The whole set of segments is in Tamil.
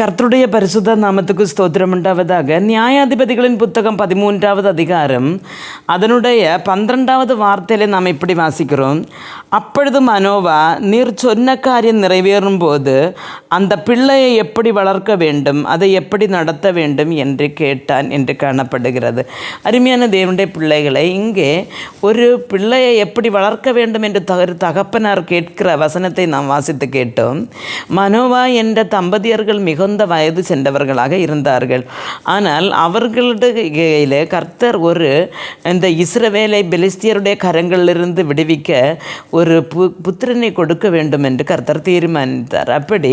கர்த்தருடைய பரிசுத்த நாமத்துக்கு ஸ்தோத்திரம் உண்டாவதாக. நியாயாதிபதிகளின் புத்தகம் 13வது அதிகாரம் அதனுடைய 12வது வார்த்தையிலே நாம் இப்படி வாசிக்கிறோம். அப்பொழுது மனோவா, நீர் சொன்ன காரியம் நிறைவேறும் போது அந்த பிள்ளையை எப்படி வளர்க்க வேண்டும், அதை எப்படி நடத்த வேண்டும் என்று கேட்டான் என்று காணப்படுகிறது. அருமையான தேவனுடைய பிள்ளைகளை, இங்கே ஒரு பிள்ளையை எப்படி வளர்க்க வேண்டும் என்று தகப்பனார் கேட்கிற வசனத்தை நாம் வாசித்து கேட்டோம். மனோவா என்ற தம்பதியர்கள் மிகுந்த வயது சென்றவர்களாக இருந்தார்கள். ஆனால் அவர்களுடைய கர்த்தர் இந்த இஸ்ரவேலை பெலிஸ்தியருடைய கரங்களிலிருந்து விடுவிக்க ஒரு புத்திரனை கொடுக்க வேண்டும் என்று கர்த்தர் தீர்மானித்தார். அப்படி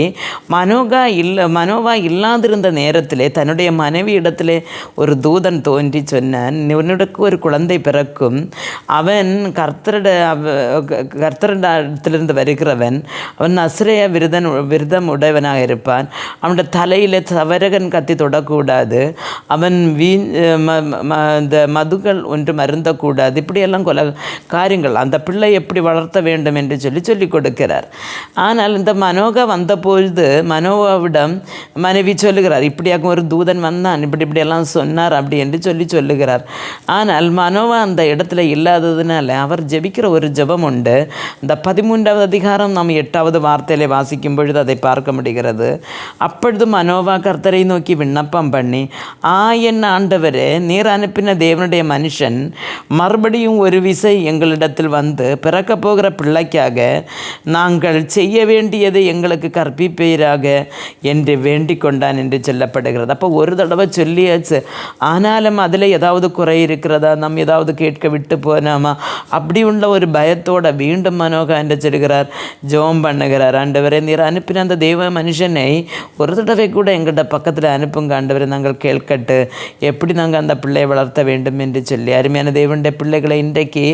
மனோவா இல்லாதிருந்த நேரத்திலே தன்னுடைய மனைவி இடத்திலே ஒரு தூதன் தோன்றி சொன்னான், உன்னுக்கு ஒரு குழந்தை பிறக்கும், அவன் கர்த்தரிடத்திலிருந்து வருகிறவன், அவன் நசரேய விரதம் உடையவனாக இருப்பான், அவனுடைய தலையில் சவரகன் கத்தி தொடக்கூடாது, அவன் இந்த மதுகள் ஒன்றும் அருந்தக்கூடாது, இப்படியெல்லாம் காரியங்கள் அந்த பிள்ளை எப்படி வளர்த்த வேண்டும் என்று சொல்லிக் கொடுக்கிறார். ஆனால் இந்த மனோகா வந்தபொழுது மனோவாவிடம் மனைவி சொல்லுகிறார், இப்படியாக ஒரு தூதன் வந்தான், இப்படியெல்லாம் சொன்னார் அப்படி என்று சொல்லுகிறார். ஆனால் மனோவா அந்த இடத்துல இல்லாததுனால அவர் ஜெபிக்கிற ஒரு ஜெபம் உண்டு. இந்த 13வது அதிகாரம் நாம் 8வது வார்த்தையிலே வாசிக்கும் பொழுது அதை பார்க்க முடிகிறது. அப்பொழுது மனோவா கர்த்தரை நோக்கி விண்ணப்பம் பண்ணி, என் ஆண்டவரே, நீர் அனுப்பின தேவனுடைய மனுஷன் மறுபடியும் ஒரு விசை எங்களிடத்தில் வந்து பிறக்க போகிற பிள்ளைக்காக நாங்கள் செய்ய வேண்டியதை எங்களுக்கு கற்பிப்பீராக என்று வேண்டிக் கொண்டான் என்று சொல்லப்படுகிறது. அப்போ ஒரு தடவை சொல்லியாச்சு, ஆனாலும் அதில் ஏதாவது குறை இருக்கிறதா, நம்ம ஏதாவது கேட்க விட்டு போனாமா, அப்படி உள்ள ஒரு பயத்தோட மீண்டும் மனோகா என்று சொல்கிறார், ஜெபம் பண்ணுகிறார். ஆண்டவரே, நீர் அனுப்பின அந்த தெய்வ மனுஷனை ஒரு தடவை கூட எங்கள்கிட்ட பக்கத்தில் அனுப்புங்க ஆண்டவரே, நாங்கள் கேட்கட்டு எப்படி நாங்கள் அந்த பிள்ளையை வளர்த்த வேண்டும் என்று சொல்லி. அருமையான தேவனுடைய பிள்ளைகளை, இன்றைக்கு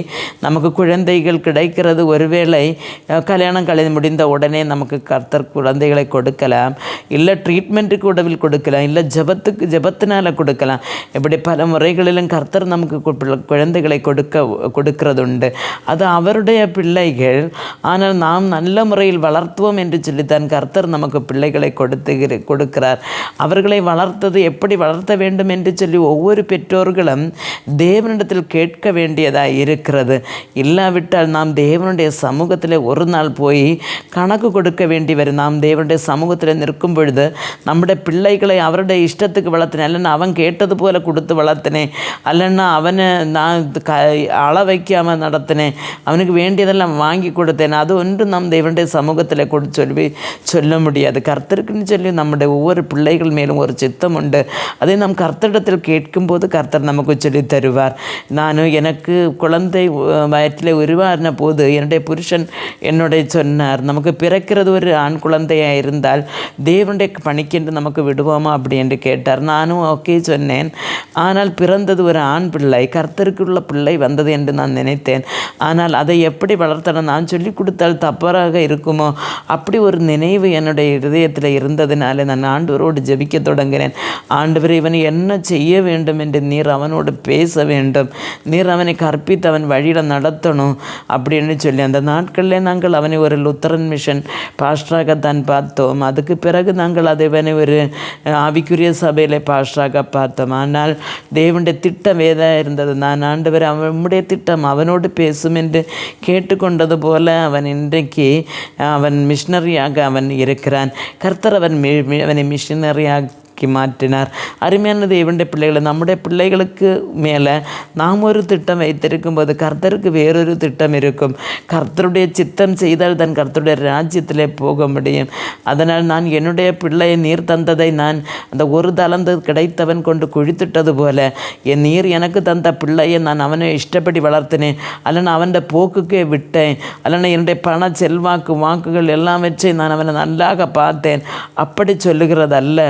நமக்கு குழந்தைகள் கிடைக்கிறது ஒருவேளை கல்யாணம் முடிந்த உடனே நமக்கு கர்த்தர் குழந்தைகளை கொடுக்கலாம், இல்லை ட்ரீட்மெண்ட்டுக்கு உடவில் கொடுக்கலாம், இல்லை ஜபத்தினால் கொடுக்கலாம். இப்படி பல முறைகளிலும் கர்த்தர் நமக்கு குழந்தைகளை கொடுக்கிறதுண்டு. அது அவருடைய பிள்ளைகள். ஆனால் நாம் நல்ல முறையில் வளர்த்துவோம் என்று சொல்லித்தான் கர்த்தர் நமக்கு பிள்ளைகளை கொடுக்கிறார். அவர்களை வளர்த்தது எப்படி வளர்த்த வேண்டும் என்று சொல்லி ஒவ்வொரு பெற்றோர்களும் தேவனிடத்தில் கேட்க வேண்டியதாக இருக்கிறது. இல்லாவிட்டால் நாம் தேவனுடைய சமூகத்தில் ஒரு நாள் போய் கணக்கு கொடுக்க வேண்டி வரும். நாம் தேவனுடைய சமூகத்தில் நிற்கும் பொழுது நம்முடைய பிள்ளைகளை அவருடைய இஷ்டத்துக்கு வளர்த்தினேன், இல்லைன்னா அவன் கேட்டது போல கொடுத்து வளர்த்தினேன், அல்லைன்னா அவனை நான் அள வைக்காமல் நடத்தினேன், அவனுக்கு வேண்டியதெல்லாம் வாங்கி கொடுத்தேன், அது ஒன்றும் நாம் தேவனுடைய சமூகத்தில் சொல்ல முடியாது. கர்த்தருக்குன்னு சொல்லி நம்முடைய ஒவ்வொரு பிள்ளைகள் மேலும் ஒரு சித்தம் உண்டு. அதை நாம் கர்த்தரிடத்தில் கேட்கும்போது கர்த்தர் நமக்கு சொல்லி தருவார். எனக்கு குழந்தை வயிற்றில் உருவான போது என்னுடைய புருஷன் என்னுடைய சொன்னார், நமக்கு பிறக்கிறது ஒரு ஆண் குழந்தையாக இருந்தால் தேவனுடைய பணிக்கென்று நமக்கு விடுவோமா அப்படி என்று கேட்டார். நானும் ஓகே சொன்னேன். ஆனால் பிறந்தது ஒரு ஆண் பிள்ளை, கர்த்தருக்குள்ள பிள்ளை வந்தது என்று நான் நினைத்தேன். ஆனால் அதை எப்படி வளர்த்தன நான் சொல்லி கொடுத்தால் தவறாக இருக்குமோ, அப்படி ஒரு நினைவு என்னுடைய இதயத்தில் இருந்ததினாலே நான் ஆண்டவரோடு ஜெபிக்க தொடங்கினேன். ஆண்டவர், இவன் என்ன செய்ய வேண்டும் என்று நீர் அவனோடு பேச வேண்டும், நீர் அவனை கற்பித்து அவன் வழியில் நடத்தணும் அப்படின்னு சொல்லி அந்த நாட்களில் நாங்கள் அவனை ஒரு லுத்தரன் மிஷன் பாஸ்டராகத்தான் பார்த்தோம். அதுக்கு பிறகு நாங்கள் அவனை ஒரு ஆவிக்குரிய சபையில் பாஸ்டராக பார்த்தோம். ஆனால் தேவனுடைய திட்டம் வேதாக இருந்தது. நான் ஆண்டவர், அவனுடைய திட்டம் அவனோடு பேசும் என்று கேட்டுக்கொண்டது போல அவன் இன்றைக்கு அவன் மிஷனரியாக அவன் இருக்கிறான். கர்த்தர் அவனை மிஷனரியாக மாற்றினார். அருமையான தேவனுடைய பிள்ளைகளை, நம்முடைய பிள்ளைகளுக்கு மேலே நாம் ஒரு திட்டம் வைத்திருக்கும் போது கர்த்தருக்கு வேறொரு திட்டம் இருக்கும். கர்த்தருடைய சித்தம் செய்தால் தான் கர்த்தருடைய ராஜ்யத்திலே போக முடியும். அதனால் நான் என்னுடைய பிள்ளையை நீர் தந்ததை நான் அந்த ஒரு தளந்து கிடைத்தவன் கொண்டு குழித்திட்டது போல என் நீர் எனக்கு தந்த பிள்ளையை நான் அவனை இஷ்டப்படி வளர்த்தினேன், அல்லனா அவன் போக்குக்கே விட்டேன், அல்லனா என்னுடைய பண செல்வாக்கு வாக்குகள் எல்லாம் வச்சு நான் அவனை நல்லாக பார்த்தேன், அப்படி சொல்லுகிறதல்ல.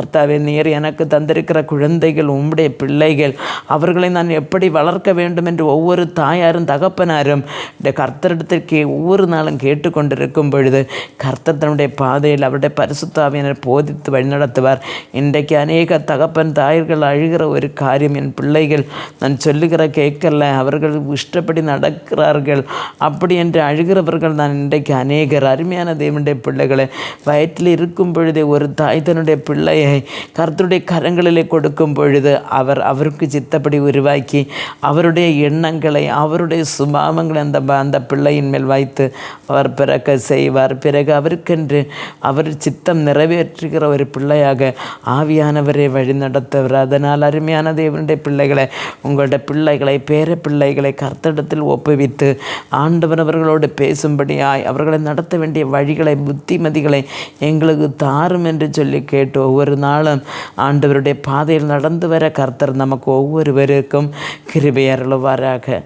கர்த்தாவே, நீர் எனக்கு தந்திருக்கிற குழந்தைகள் உம்முடைய பிள்ளைகள், அவர்களை நான் எப்படி வளர்க்க வேண்டும் என்று ஒவ்வொரு தாயாரும் தகப்பனாரும் இந்த கர்த்தரிடத்திற்கு ஒவ்வொரு நாளும் கேட்டுக்கொண்டிருக்கும் பொழுது கர்த்தர் தன்னுடைய பாதையில் அவருடைய பரிசுத்த ஆவியினர் போதித்து வழிநடத்துவார். இன்றைக்கு அநேக தகப்பன் தாயர்கள் அழுகிற ஒரு காரியம், என் பிள்ளைகள் நான் சொல்லுகிற கேட்கல, அவர்கள் இஷ்டப்படி நடக்கிறார்கள் அப்படி என்று அழுகிறவர்கள் தான் இன்றைக்கு அநேகர். அருமையான தேவனுடைய பிள்ளைகளை, வயிற்றில் இருக்கும் பொழுதே ஒரு தாய் தன்னுடைய பிள்ளையை கர்த்தருடைய கரங்களிலே கொடுக்கும் பொழுது அவருக்கு சித்தப்படி உருவாக்கி அவருடைய எண்ணங்களை அவருடைய சுபாவங்களை அந்த பிள்ளையின் மேல் வைத்து அவர் பிறக்க செய்வார். பிறகு அவருக்கென்று அவர் சித்தம் நிறைவேற்றுகிற ஒரு பிள்ளையாக ஆவியானவரை வழி நடத்துவார். அதனால் அருமையான தேவனுடைய பிள்ளைகளை, உங்களுடைய பிள்ளைகளை, பேர பிள்ளைகளை கர்த்தரிடத்தில் ஒப்புவித்து ஆண்டவர் அவர்களோடு பேசும்படியாய் அவர்களை நடத்த வேண்டிய வழிகளை, புத்திமதிகளை எங்களுக்கு தாரும் என்று சொல்லி கேட்டு ஒவ்வொரு நாளும் ஆண்டவருடைய பாதையில் நடந்து வர கர்த்தர் நமக்கு ஒவ்வொருவருக்கும் கிருபை அருளுவாராக.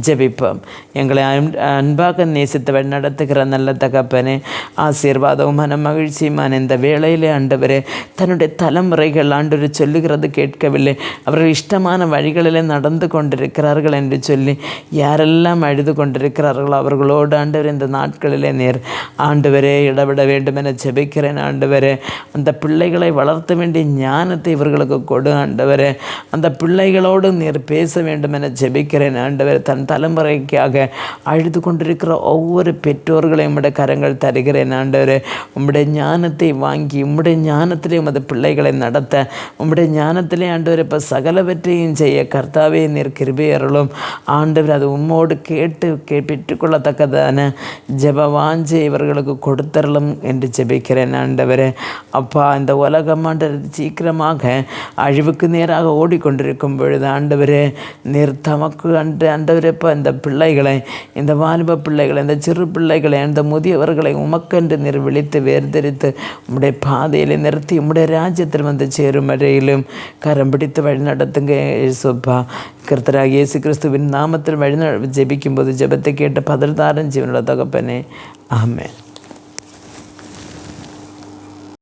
ஜெபிப்போம். எங்களை அன்பாக நேசித்து நடத்துகிற நல்ல தகப்பனே, ஆசீர்வாதവും மனமகிழ்ச்சியுமான இந்த வேளையிலே ஆண்டவரே, தன்னுடைய தலைமுறைகள் ஆண்டவர் சொல்லுகிறது கேட்கவில்லை, அவர்கள் இஷ்டமான வழிகளிலே நடந்து கொண்டிருக்கிறார்கள் என்று சொல்லி யாரெல்லாம் அழுது கொண்டிருக்கிறார்களோ அவர்களோடு ஆண்டவர் இந்த நாட்களிலே நீர் ஆண்டவரே இடவிட வேண்டும் என ஜெபிக்கிறேன். ஆண்டவரே, அந்த பிள்ளைகளை வளர்த்த வேண்டிய ஞானத்தை இவர்களுக்கு கொடு ஆண்டவரே. அந்த பிள்ளைகளோடு நீர் பேச வேண்டும் என ஜெபிக்கிறேன் ஆண்டவரே. தன் தலைமுறைக்காக அழுது கொண்டிருக்கிற ஒவ்வொரு பெற்றோர்களையும் உம்முடைய கரங்கள் தருகிறேன் ஆண்டவரே. உம்முடைய ஞானத்தை வாங்கி உம்முடைய ஞானத்திலே உமது பிள்ளைகளை நடத்த, உம்முடைய ஞானத்திலே ஆண்டவரே இப்போ சகலவற்றையும் செய்ய கர்த்தாவே நீர் கிருபை அருளும் ஆண்டவர். அது உம்மோடு கேட்டு பெற்றுக்கொள்ளத்தக்கதான ஜெப வாஞ்சை இவர்களுக்கு கொடுத்தரலும் என்று ஜெபிக்கிறேன் ஆண்டவரே. அப்பா, இந்த உலகம் ஆண்டவர் சீக்கிரமாக அழிவுக்கு நேராக ஓடிக்கொண்டிருக்கும் பொழுது ஆண்டவரே, நீர் தமக்கு ஆண்டவரே இப்போ இந்த பிள்ளைகளை, இந்த வாலிப பிள்ளைகளை, இந்த சிறு பிள்ளைகளை, இந்த முதியவர்களை உமக்கென்று நீர் விழித்து வேர்தரித்து உம்முடைய பாதையில் நிறுத்தி உம்முடைய ராஜ்யத்தில் வந்து சேரும் வரையிலும் கரம் பிடித்து வழி நடத்துங்க இயேசுப்பா. கர்த்தராகிய இயேசு கிறிஸ்துவின் நாமத்தில் வழி ஜெபிக்கும்போது ஜெபத்தை கேட்டு பதில் தாரன் ஜீவனோட தகப்பனே, ஆமென்.